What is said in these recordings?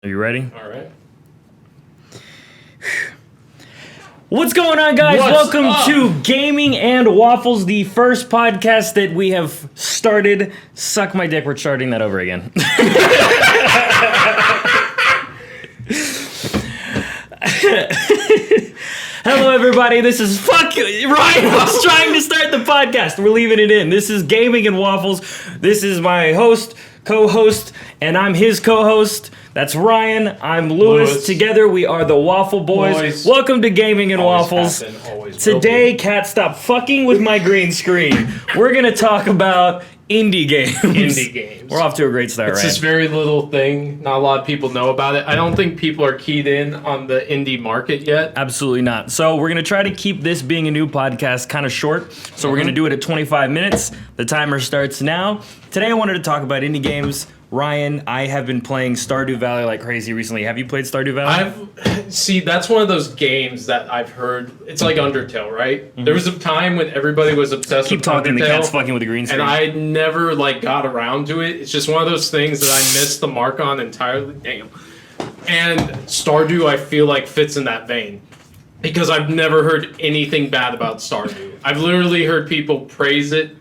Are you ready? All right. What's going on, guys? Welcome to Gaming and Waffles, the first podcast that we have started. Suck my dick, we're starting that over again. Hello, everybody. This is Ryan was trying to start the podcast. We're leaving it in. This is Gaming and Waffles. This is my host, co-host, and I'm his co-host. That's Ryan. I'm Lewis. Together we are the Waffle Boys. Welcome to Gaming and Waffles. Today, Kat, stop fucking with my green screen. We're gonna talk about indie games. We're off to a great start, It's right? this very little thing. Not a lot of people know about it. I don't think people are keyed in on the indie market yet. Absolutely not. So we're going to try to keep this being a new podcast kind of short. So we're going to do it at 25 minutes. The timer starts now. Today I wanted to talk about indie games. Ryan, I have been playing Stardew Valley like crazy recently. Have you played Stardew Valley? That's one of those games that I've heard. It's like Undertale, right? Mm-hmm. There was a time when everybody was obsessed with Undertale. Keep talking, the cat's fucking with the green screen. And I never got around to it. It's just one of those things that I missed the mark on entirely. Damn. And Stardew, I feel like, fits in that vein. Because I've never heard anything bad about Stardew. I've literally heard people praise it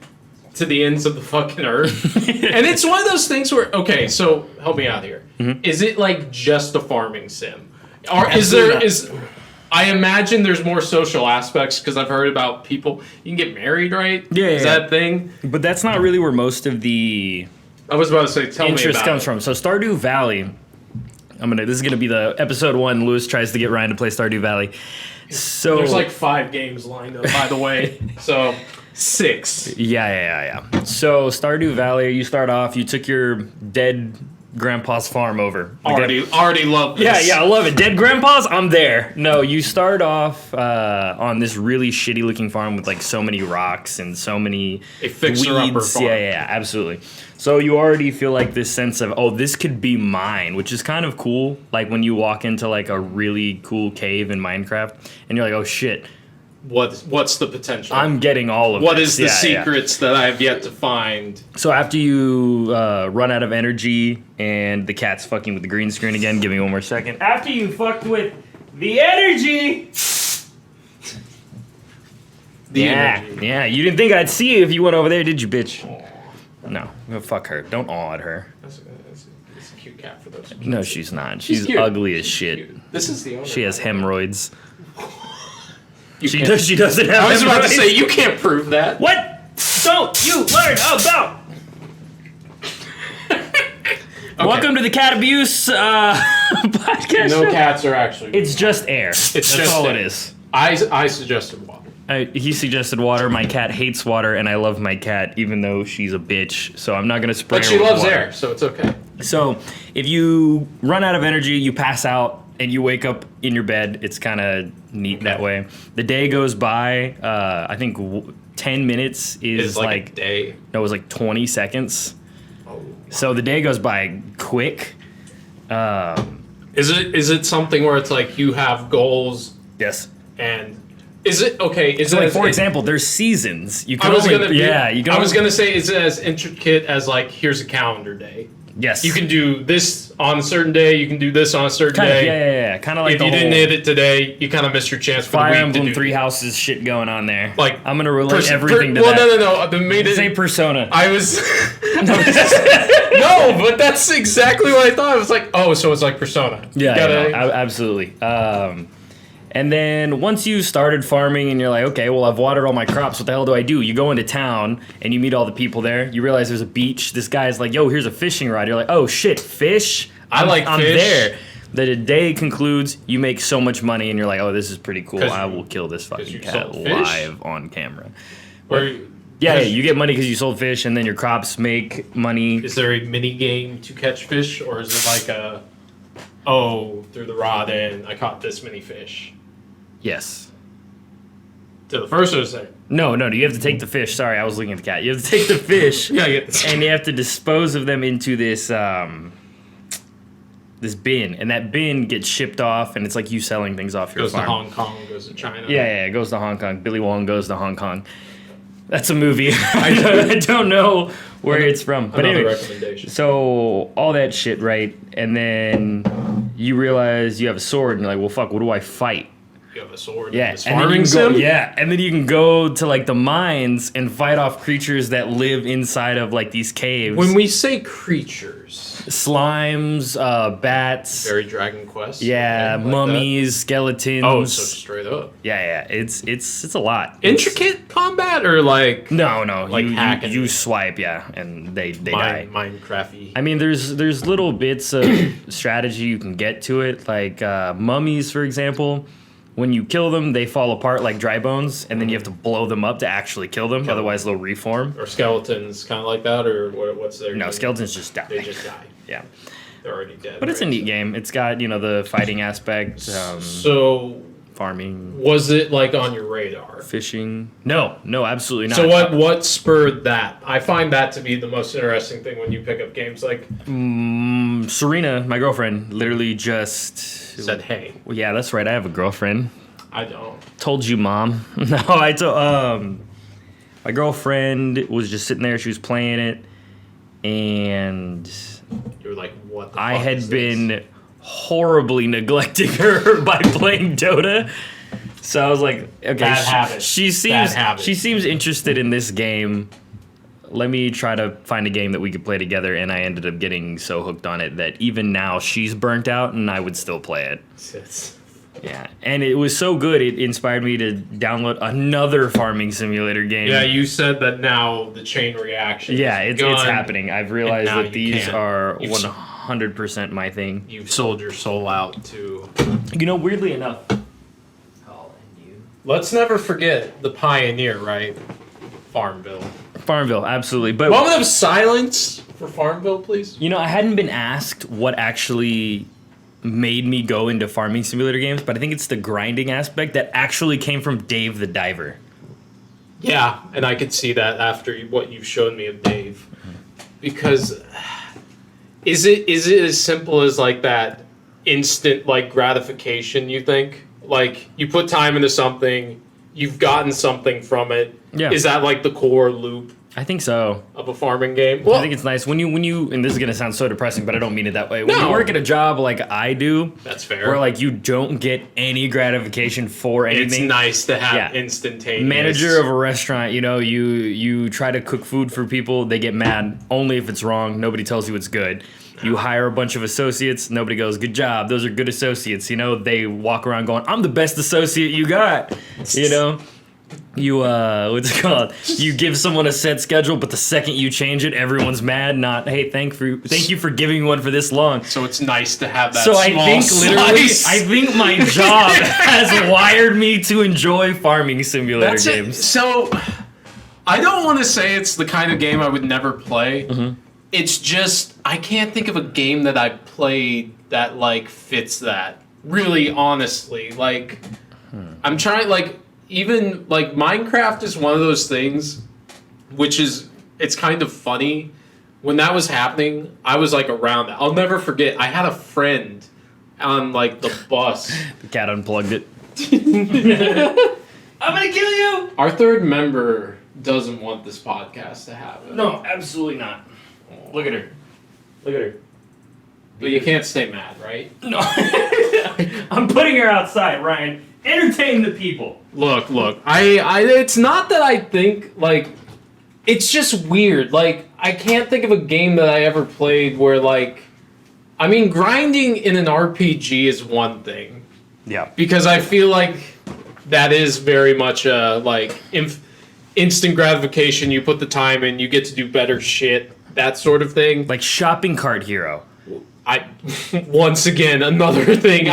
to the ends of the fucking earth. And it's one of those things where, okay, so help me out here. Mm-hmm. Is it like just a farming sim? Or I imagine there's more social aspects because I've heard about people, you can get married, right? Yeah. Is that a thing? But that's not really where most of the I was about to say, tell me about interest comes from. So Stardew Valley, this is gonna be the episode 1. Lewis tries to get Ryan to play Stardew Valley. So there's like 5 games lined up, by the way. So 6. Yeah. So Stardew Valley, you start off, you took your dead grandpa's farm over. Already love this. Yeah, I love it. Dead grandpa's, I'm there. No, you start off on this really shitty looking farm with like so many rocks and so many fixer-upper farm. Yeah, absolutely. So you already feel like this sense of, oh, this could be mine, which is kind of cool. Like when you walk into like a really cool cave in Minecraft and you're like, oh shit. What's the potential? I'm getting all of What this. is the secrets that I have yet to find? So after you run out of energy and the cat's fucking with the green screen again, give me one more second. After you fucked with the energy. Energy. Yeah, you didn't think I'd see you if you went over there, did you, bitch? No, fuck her. Don't aw at her. That's a cute cat for those. No, she's not. She's ugly as shit. Cute. This is the owner. She has hemorrhoids. She doesn't have I was hemorrhoids. about to say, you can't prove that. What? Don't you learn about? Okay. Welcome to the cat abuse podcast. No cats are actually. It's just air. That's all air. it is. I suggested water. He suggested water. My cat hates water, and I love my cat, even though she's a bitch. So I'm not gonna spray. But her she with loves water. air, so it's okay. So if you run out of energy, you pass out, and you wake up in your bed. It's kind of neat that way. The day goes by. I think 10 minutes is like a day. No, it was like 20 seconds. Oh. So the day goes by quick. Is it something where it's like you have goals? Yes. And is it okay? Is So it like, for example, there's seasons. You can I was only, gonna say, is it as intricate as like here's a calendar day? Yes. You can do this on a certain day. You can do this on a certain day. Yeah. Kind of like if you didn't hit it today, you kind of missed your chance for Fire the week Emblem to do Three Houses shit going on there. Like I'm gonna relate everything to that. No. Say Persona. I was no, but that's exactly what I thought. I was like, oh, so it's like Persona. Yeah, absolutely. And then once you started farming and you're like, okay, well, I've watered all my crops. What the hell do I do? You go into town and you meet all the people there. You realize there's a beach. This guy's like, yo, here's a fishing rod. You're like, oh, shit, fish? I'm fish. there. The day concludes, you make so much money and you're like, oh, this is pretty cool. I will kill this fucking cat live on camera. Yeah, you get money because you sold fish and then your crops make money. Is there a mini game to catch fish, or is it like through the rod and I caught this many fish? Yes. To the first or the second? No, you have to take the fish. Sorry, I was looking at the cat. You have to take the fish and you have to dispose of them into this this bin, and that bin gets shipped off, and it's like you selling things off your farm. Goes to Hong Kong, goes to China. Yeah, it goes to Hong Kong. Billy Wong goes to Hong Kong. That's a movie. I don't know where it's from. But anyway, recommendation. So all that shit, right? And then you realize you have a sword, and you're like, well, fuck, what do I fight? You have a sword. Yeah, In this and then farming you can go, sim? yeah, and then you can go to like the mines and fight off creatures that live inside of like these caves. When we say creatures, Slimes, bats, very Dragon Quest. yeah, okay, like mummies, skeletons. that. Oh, so straight up. Yeah, it's a lot. Intricate combat or like No, like hacking? you swipe, yeah, and they die. Minecrafty. I mean, there's little bits of strategy you can get to it, like mummies, for example. When you kill them, they fall apart like dry bones, and then you have to blow them up to actually kill them. Otherwise, they'll reform. Or skeletons, kind of like that, or what's their? No, skeletons just die. They just die. Yeah, They're already dead. but it's a right? neat game. It's got the fighting aspect, So farming, was it like on your radar? fishing. No, absolutely not. So what spurred that? I find that to be the most interesting thing when you pick up games like Serena, my girlfriend, literally just said, "Hey, Well, yeah, that's right. I have a girlfriend. I don't." Told you, mom. No, I told my girlfriend was just sitting there. She was playing it, and You were like, "What?" The I fuck had is been this? horribly neglecting her by playing Dota. So I was like, okay, Bad habit. she Bad habit. seems interested in this game. Let me try to find a game that we could play together. And I ended up getting so hooked on it that even now she's burnt out, and I would still play it. It's- Yeah, and it was so good, it inspired me to download another farming simulator game. Yeah, you said that now the chain reaction. Yeah, is it's begun. happening. I've realized now that you these can't. are You've 100% my thing. You've sold your soul out to. Weirdly enough. Let's never forget the pioneer, right? Farmville. Farmville, absolutely. But, Moment of silence for Farmville, please. I hadn't been asked what actually made me go into farming simulator games, but I think it's the grinding aspect that actually came from Dave the Diver. Yeah, and I could see that after what you've shown me of Dave. Because is it as simple as like that instant like gratification, you think? Like you put time into something, you've gotten something from it. Yeah. Is that like the core loop I think so. of a farming game? I think it's nice when you and this is gonna sound so depressing, but I don't mean it that way. When you No. work at a job like I do, that's fair. where like you don't get any gratification for it's anything. nice to have Yeah. instantaneous. Manager of a restaurant, you try to cook food for people, they get mad only if it's wrong. Nobody tells you it's good. You hire a bunch of associates, nobody goes, good job, those are good associates. They walk around going, I'm the best associate you got. You what's it called? You give someone a set schedule, but the second you change it, everyone's mad. Not, hey, thank you for giving me one for this long. So it's nice to have that. So small I think literally, slice. I think my job has wired me to enjoy farming simulator That's it. games. So I don't want to say it's the kind of game I would never play. Mm-hmm. It's just I can't think of a game that I played that like fits that. Really, honestly, like I'm trying like. Even like Minecraft is one of those things which is it's kind of funny. When that was happening, I was like around that. I'll never forget. I had a friend on like the bus. The cat unplugged it. I'm gonna kill you! Our third member doesn't want this podcast to happen. No, absolutely not. Look at her. Look at her. But you can't stay mad, right? No. I'm putting her outside, Ryan. Entertain the people. Look. I it's not that I think like it's just weird. Like I can't think of a game that I ever played where like I mean grinding in an RPG is one thing. Yeah. Because I feel like that is very much like instant gratification. You put the time in, you get to do better shit, that sort of thing. Like Shopping Cart Hero. I once again another thing.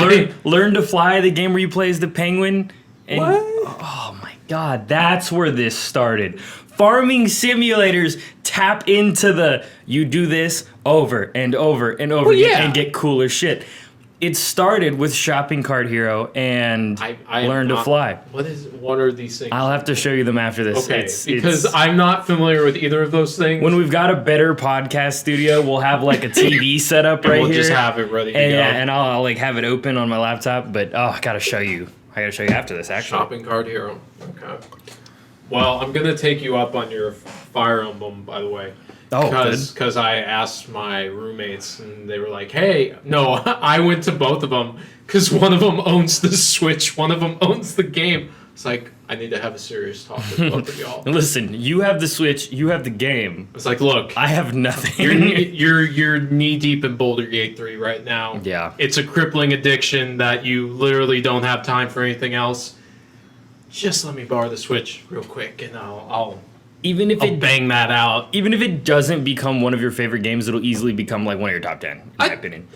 Learn to Fly, the game where you play as the penguin. And, What? Oh my god, that's where this started. Farming simulators tap into the you do this over and over and over again yeah. and get cooler shit. It started with Shopping Cart Hero and I Learn to Fly. What are these things? I'll have to show you them after this. Okay, because I'm not familiar with either of those things. When we've got a better podcast studio, we'll have like a TV set up right we'll here. just have it ready to and, go. yeah, and I'll like have it open on my laptop. But I gotta show you. I gotta show you after this. Actually, Shopping Cart Hero. Okay. Well, I'm gonna take you up on your Fire Emblem, by the way. Oh, because I asked my roommates and they were like, "Hey, no, I went to both of them because one of them owns the Switch, one of them owns the game." It's like I need to have a serious talk with both of y'all. Listen, you have the Switch, you have the game. It's like, look, I have nothing. you're knee deep in Boulder Gate 3 right now. Yeah. It's a crippling addiction that you literally don't have time for anything else. Just let me borrow the Switch real quick, and I'll bang that out. Even if it doesn't become one of your favorite games, it'll easily become like one of your top 10, in my opinion.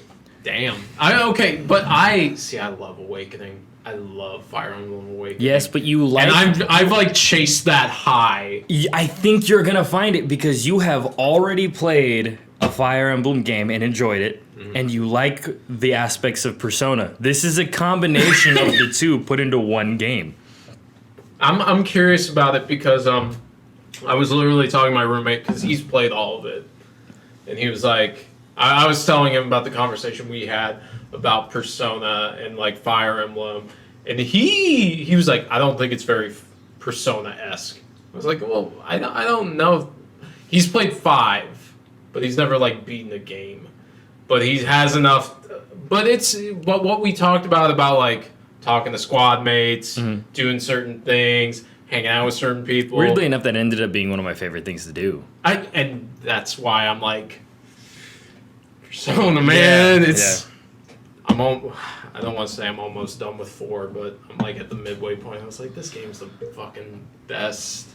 Damn. But I love Awakening. I love Fire Emblem Awakening. Yes, but you like... And I've like chased that high. I think you're going to find it because you have already played a Fire Emblem game and enjoyed it, and you like the aspects of Persona. This is a combination of the two put into one game. I'm curious about it because I was literally talking to my roommate because he's played all of it, and he was like, I was telling him about the conversation we had about Persona and like Fire Emblem, and he was like, I don't think it's very Persona-esque. I was like, well, I don't know. He's played 5, but he's never like beaten a game, but he has enough. But what we talked about like talking to squad mates, doing certain things, hanging out with certain people. Weirdly enough, that ended up being one of my favorite things to do. And that's why I'm like, Persona, man. I don't want to say I'm almost done with 4, but I'm like at the midway point. I was like, this game's the fucking best.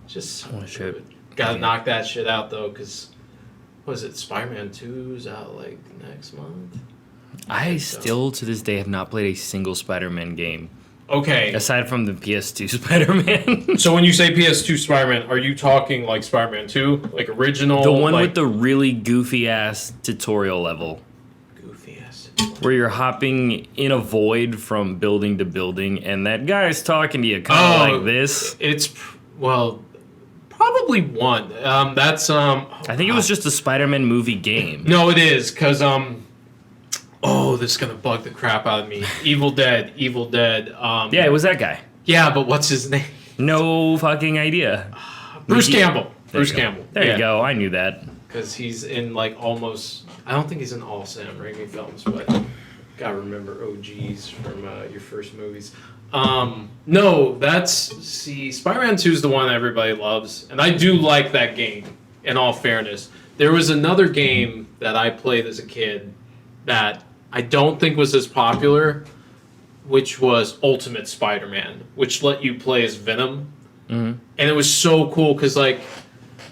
Just so good. Gotta knock that shit out though, because what is it? Spider-Man 2's out like next month. I still to this day have not played a single Spider-Man game. Okay. Aside from the PS2 Spider-Man. So when you say PS2 Spider-Man, are you talking like Spider-Man 2? Like original? The one with the really goofy-ass tutorial level. Goofy-ass tutorial. Where you're hopping in a void from building to building, and that guy's talking to you kind of like this. It's, well, probably one. That's, I think it was just a Spider-Man movie game. No, it is, because, this is going to bug the crap out of me. Evil Dead. Yeah, it was that guy. Yeah, but what's his name? No fucking idea. Bruce Campbell. Campbell. There you go. I knew that. Because he's in like almost... I don't think he's in all Sam Raimi films, but gotta remember OGs from your first movies. No, Spider-Man 2 is the one everybody loves. And I do like that game, in all fairness. There was another game that I played as a kid that I don't think was as popular, which was Ultimate Spider-Man, which let you play as Venom. And it was so cool because, like,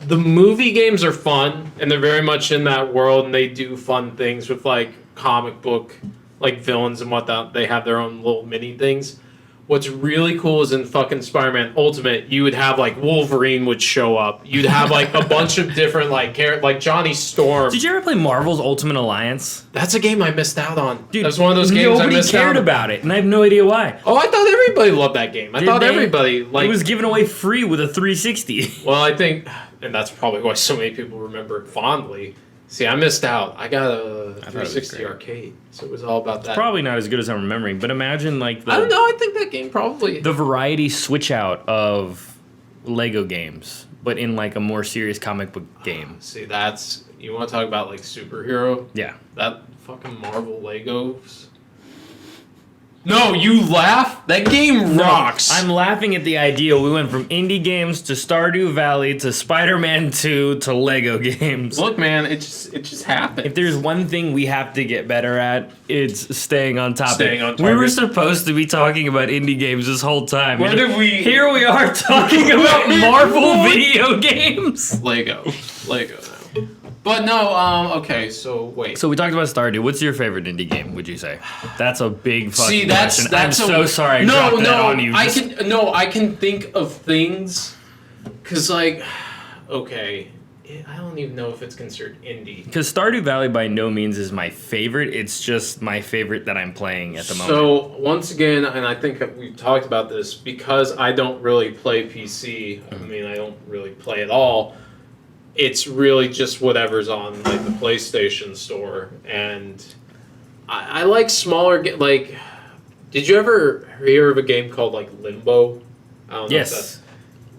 the movie games are fun, and they're very much in that world, and they do fun things with, like, comic book, like, villains and whatnot. They have their own little mini things. What's really cool is in fucking Spider-Man Ultimate, you would have, like, Wolverine would show up. You'd have, like, a bunch of different, like, like Johnny Storm. Did you ever play Marvel's Ultimate Alliance? That's a game I missed out on. Dude, that was one of those games I missed out on. Nobody cared about it, and I have no idea why. Oh, I thought everybody loved that game. I thought everybody, like... It was given away free with a 360. Well, I think... And that's probably why so many people remember it fondly. See, I missed out. I got a 360 arcade, so it was all about that. It's probably not as good as I'm remembering, but imagine like I don't know. I think that game probably the variety switch out of Lego games, but in like a more serious comic book game. See, that's you want to talk about like superhero? Yeah, that fucking Marvel Legos. No, you laugh? That game rocks. I'm laughing at the idea we went from indie games to Stardew Valley to Spider-Man 2 to Lego games. Look, man, it just happened. If there's one thing we have to get better at, it's staying on topic. Staying on topic. We were supposed to be talking about indie games this whole time. Where did we... Here we are talking about Marvel video games. Lego now. But no, okay, so wait. So we talked about Stardew. What's your favorite indie game, would you say? That's a big fucking that's question. I'm so sorry I dropped that on you. I can think of things, because, like, okay, I don't even know if it's considered indie. Because Stardew Valley by no means is my favorite. It's just my favorite that I'm playing at the moment. So, once again, and I think we've talked about this, because I don't really play PC, I mean, I don't really play at all, it's really just whatever's on like the PlayStation Store, and I like smaller like. Did you ever hear of a game called like Limbo? I don't know. Yes.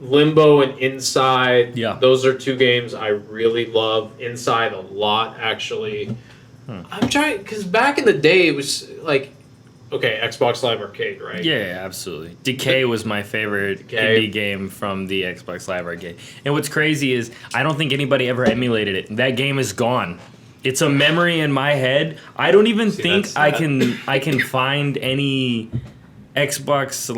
Limbo and Inside. Yeah. Those are two games I really love. Inside a lot, actually. I'm trying, because back in the day, it was like, okay, Xbox Live Arcade, right? Yeah, absolutely. Decay was my favorite indie game from the Xbox Live Arcade. And what's crazy is I don't think anybody ever emulated it. That game is gone. It's a memory in my head. I don't even think I can find any Xbox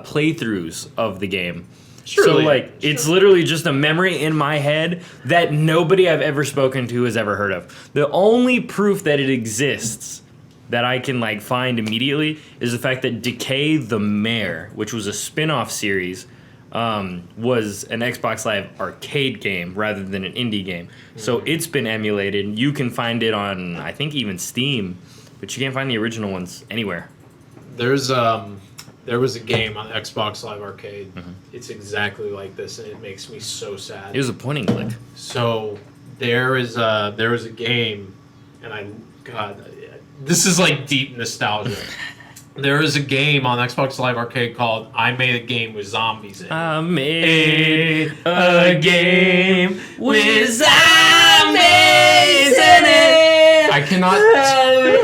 playthroughs of the game. Surely. So like it's literally just a memory in my head that nobody I've ever spoken to has ever heard of. The only proof that it exists that I can like find immediately is the fact that Decay the Mayor, which was a spin-off series, was an Xbox Live Arcade game rather than an indie game. So it's been emulated. You can find it on I think even Steam, but you can't find the original ones anywhere. There was a game on Xbox Live Arcade. It's exactly like this, and it makes me so sad. It was a point and click. So there was a game, and this is like deep nostalgia. There is a game on Xbox Live Arcade called I Made a Game with Zombies in it. I made a game with zombies in it. I cannot. Sorry,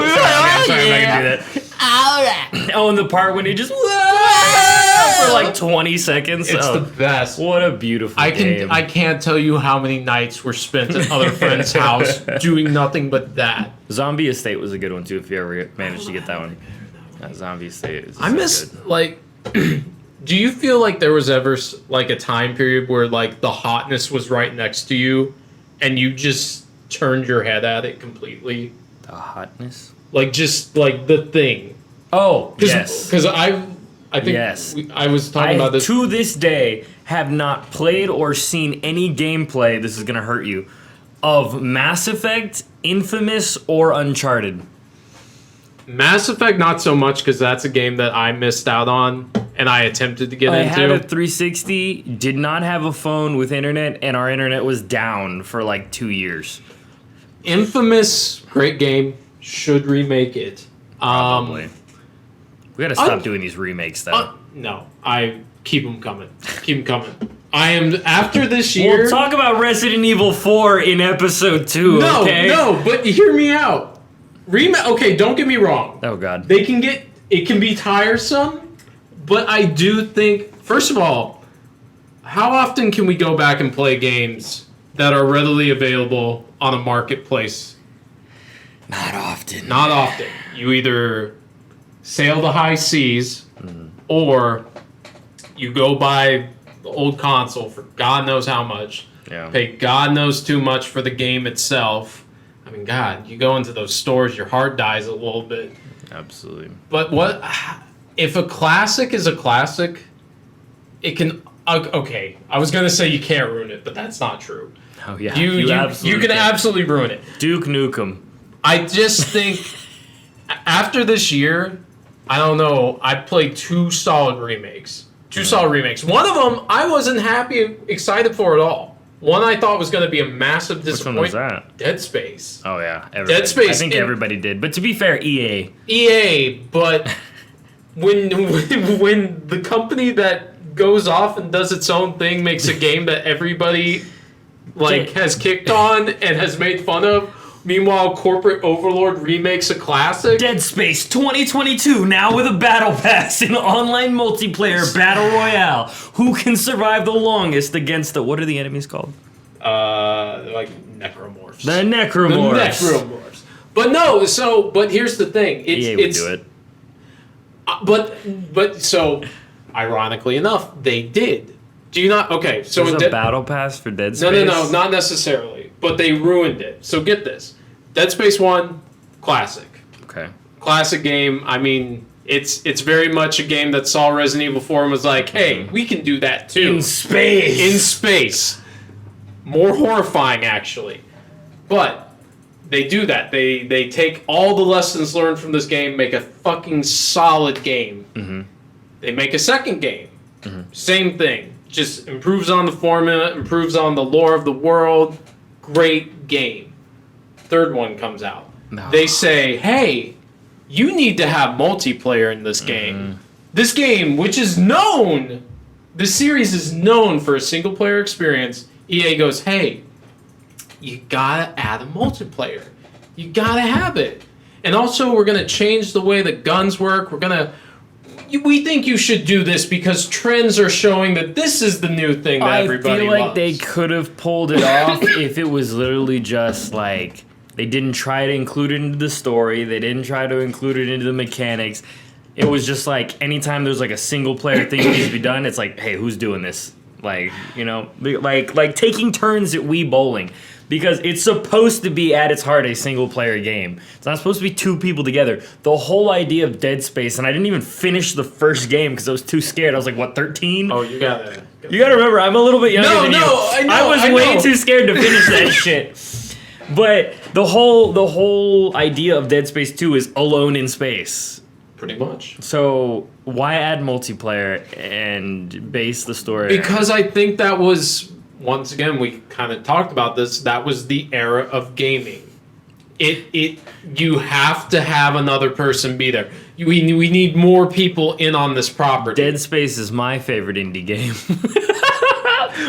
I'm not gonna do that. Oh, and the part when he just for like 20 seconds. It's the best. What a beautiful game. I can't tell you how many nights were spent at other friends' house doing nothing but that. Zombie Estate was a good one too. If you ever managed to get that one. Zombie Estate is I so miss good. like. Do you feel like there was ever like a time period where like the hotness was right next to you, and you just turned your head at it completely? The hotness. Like just like the thing. Oh, yes. Because I think Yes. I was talking about this. To this day, have not played or seen any gameplay, this is going to hurt you, of Mass Effect, Infamous, or Uncharted. Mass Effect, not so much, because that's a game that I missed out on, and I attempted to get I into. had a 360, did not have a phone with internet, and our internet was down for like 2 years. Infamous, great game. Should remake it. Probably. We gotta stop doing these remakes, though. No, I keep them coming. Keep them coming. I am after this year. We'll talk about Resident Evil 4 in episode 2. No, okay? no, but hear me out. Okay, don't get me wrong. Oh God. It can be tiresome, but I do think, first of all, how often can we go back and play games that are readily available on a marketplace? Not often. Not often. You either sail the high seas, or you go buy the old console for God knows how much, pay God knows too much for the game itself. I mean, God, you go into those stores, your heart dies a little bit. Absolutely. But what if a classic is a classic? It can. Okay, I was gonna say you can't ruin it, but that's not true. Oh yeah. You can absolutely ruin it. Duke Nukem. I just think after this year, I don't know. I played two solid remakes. One of them I wasn't excited for at all. One I thought was going to be a massive disappointment. Which one was that? Dead Space. Oh yeah, Dead Space. I think everybody did. But to be fair, EA. But when the company that goes off and does its own thing makes a game that everybody has kicked on and has made fun of. Meanwhile, corporate overlord remakes a classic. Dead Space 2022, now with a battle pass in online multiplayer battle royale. Who can survive the longest against what are the enemies called? Like necromorphs. The necromorphs. But here's the thing. EA would do it. But so, ironically enough, they did. Do you not? Okay, so there's a battle pass for Dead Space? No, not necessarily. But they ruined it. So get this. Dead Space 1, classic. Okay. Classic game. I mean, it's very much a game that saw Resident Evil 4 and was like, hey, we can do that too. In space. More horrifying, actually. But they do that. They take all the lessons learned from this game, make a fucking solid game. Mm-hmm. They make a second game. Mm-hmm. Same thing. Just improves on the formula, improves on the lore of the world. Great game. Third one comes out. No. They say, hey, you need to have multiplayer in this game. This game, which is known the series is known for a single player experience. EA goes, hey, you gotta add a multiplayer. You gotta have it. And also, we're gonna change the way the guns work. We think you should do this because trends are showing that this is the new thing that everybody loves. I feel like they could have pulled it off if it was literally just like they didn't try to include it into the story. They didn't try to include it into the mechanics. It was just like anytime there's like a single player thing that needs to be done, it's like, hey, who's doing this? Like, you know, like taking turns at Wii bowling. Because it's supposed to be, at its heart, a single-player game. It's not supposed to be two people together. The whole idea of Dead Space, and I didn't even finish the first game because I was too scared. I was like, what, 13? Oh, you gotta... You gotta remember, I'm a little bit younger than you. I was way too scared to finish that shit. But the whole idea of Dead Space 2 is alone in space. Pretty much. So why add multiplayer and base the story? Because I think that was... Once again, we kind of talked about this. That was the era of gaming. You have to have another person be there. We need more people in on this property. Dead Space is my favorite indie game.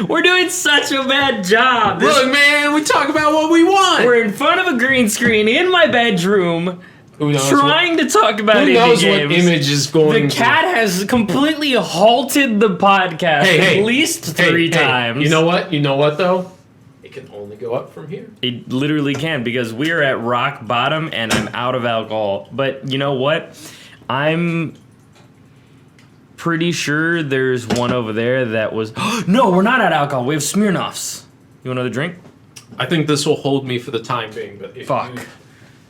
We're doing such a bad job. Look, man, we talk about what we want. We're in front of a green screen in my bedroom. Trying to talk about indie games. Who knows what image is going? The cat has completely halted the podcast at least three times. You know what? You know what though? It can only go up from here. It literally can because we are at rock bottom and I'm out of alcohol. But you know what? I'm pretty sure there's one over there that was. No, we're not at alcohol. We have Smirnoffs. You want another drink? I think this will hold me for the time being. But if Fuck.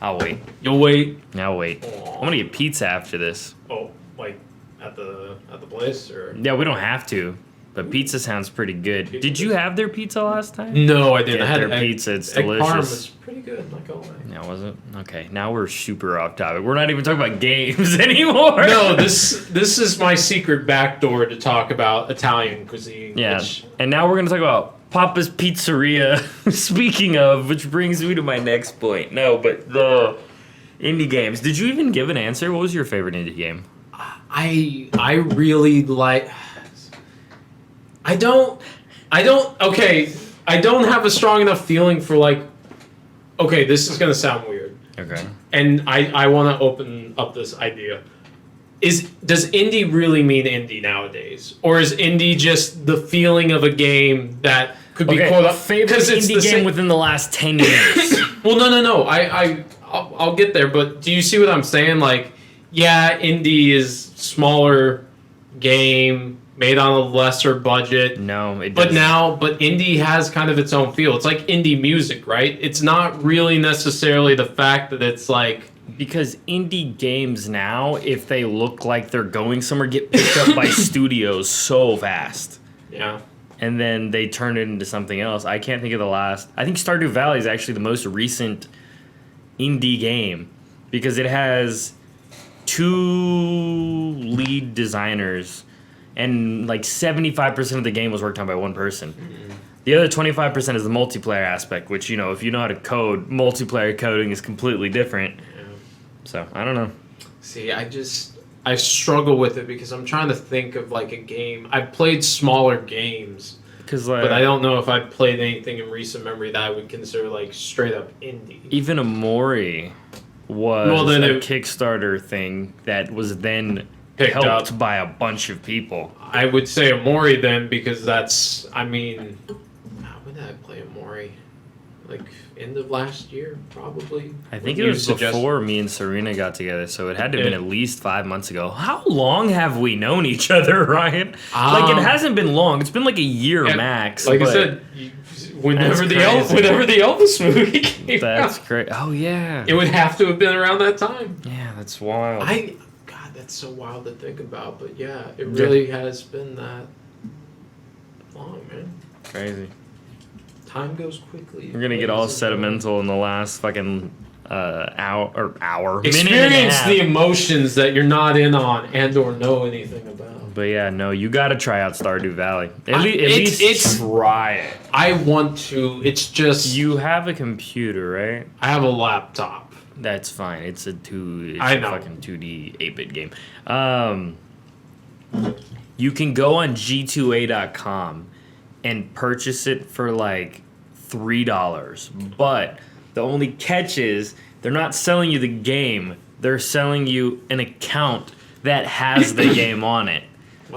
I'll wait. You'll wait? I'll wait. Aww. I'm gonna get pizza after this. Oh, like at the place or? Yeah, we don't have to, but pizza sounds pretty good. Did you have their pizza last time? No, I didn't. I had their pizza. It's delicious. Parm was pretty good. Not gonna lie. Yeah, was it? Okay, now we're super off topic. We're not even talking about games anymore. No, this is my secret backdoor to talk about Italian cuisine. Yeah, and now we're gonna talk about Papa's Pizzeria. Speaking of, which brings me to my next point. No, but the indie games. Did you even give an answer? What was your favorite indie game? I really like. I don't. Okay, I don't have a strong enough feeling for like. Okay, this is gonna sound weird. Okay. And I want to open up this idea. Does indie really mean indie nowadays, or is indie just the feeling of a game that could be quote up favorite indie game within the last 10 years? Well, no. I'll get there, but do you see what I'm saying? Like, yeah, indie is smaller game made on a lesser budget. No, it doesn't. But indie has kind of its own feel. It's like indie music, right? It's not really necessarily the fact that it's like. Because indie games now, if they look like they're going somewhere, get picked up by studios so fast. Yeah. And then they turn it into something else. I can't think of the last. I think Stardew Valley is actually the most recent indie game because it has 2 lead designers and like 75% of the game was worked on by one person. Mm-hmm. The other 25% is the multiplayer aspect, which, you know, if you know how to code, multiplayer coding is completely different. Yeah. So, I don't know. See, I struggle with it because I'm trying to think of like a game. I've played smaller games, but I don't know if I've played anything in recent memory that I would consider like straight up indie. Even Amori was a Kickstarter thing that was then helped up by a bunch of people. I would say Amori then because that's, I mean, when did I play Amori? Like end of last year, probably. I think it was before me and Serena got together, so it had to have been at least 5 months ago. How long have we known each other, Ryan? Like, it hasn't been long. It's been like a year max. Like I said, whenever the Elvis movie came out. That's great. Oh, yeah. It would have to have been around that time. Yeah, that's wild. God, that's so wild to think about, but yeah, it really has been that long, man. Crazy. Time goes quickly. We're gonna get all sentimental in the last fucking hour. Experience the emotions that you're not in on and or know anything about. But yeah, no, you gotta try out Stardew Valley. At least try it. I want to. It's just you have a computer, right? I have a laptop. That's fine. It's a fucking 2D 8-bit game. You can go on g2a.com and purchase it for like $3. But the only catch is they're not selling you the game. They're selling you an account that has the game on it.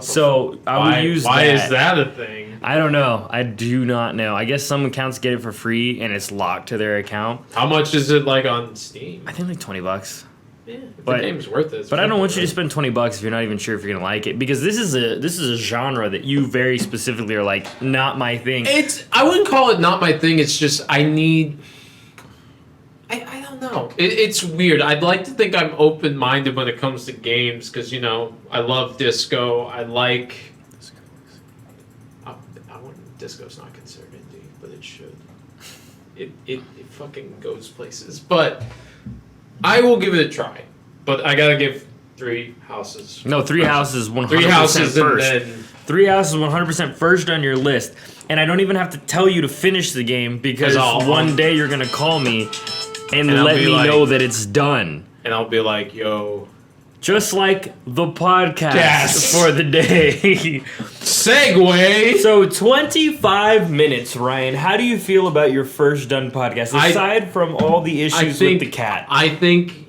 So I would use that. Why is that a thing? I don't know. I do not know. I guess some accounts get it for free and it's locked to their account. How much is it like on Steam? I think like $20. Yeah, if the game's worth it. But I don't want you to spend $20 if you're not even sure if you're gonna like it, because this is a genre that you very specifically are like, not my thing. I wouldn't call it not my thing. It's just I don't know. It's weird. I'd like to think I'm open minded when it comes to games because I love disco. I like. Disco's not considered indie, but it should. It fucking goes places, but. I will give it a try, but I gotta give 3 houses. No, 3 houses 100% 3 houses first. And then 3 houses 100% first on your list, and I don't even have to tell you to finish the game because one day you're gonna call me and let me know that it's done. And I'll be like, yo. Just like the podcast for the day. Segue. So 25 minutes, Ryan. How do you feel about your first done podcast? Aside from all the issues with the cat. I think,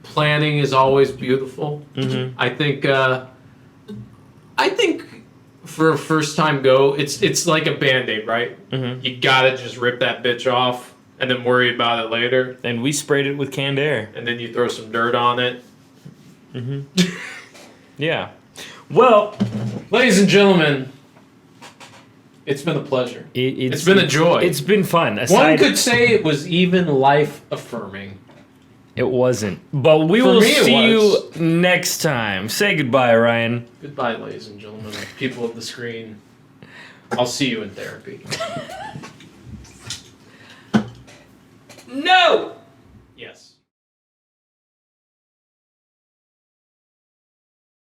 planning is always beautiful. Mm-hmm. I think for a first time go, it's like a Band-Aid, right? Mm-hmm. You gotta just rip that bitch off and then worry about it later. And we sprayed it with canned air. And then you throw some dirt on it. Mm-hmm. Yeah. Well, ladies and gentlemen, it's been a pleasure. It's been a joy. It's been fun. One could say it was even life affirming. It wasn't. But we will see you next time. Say goodbye, Ryan. Goodbye, ladies and gentlemen. People of the screen. I'll see you in therapy. No! Yes.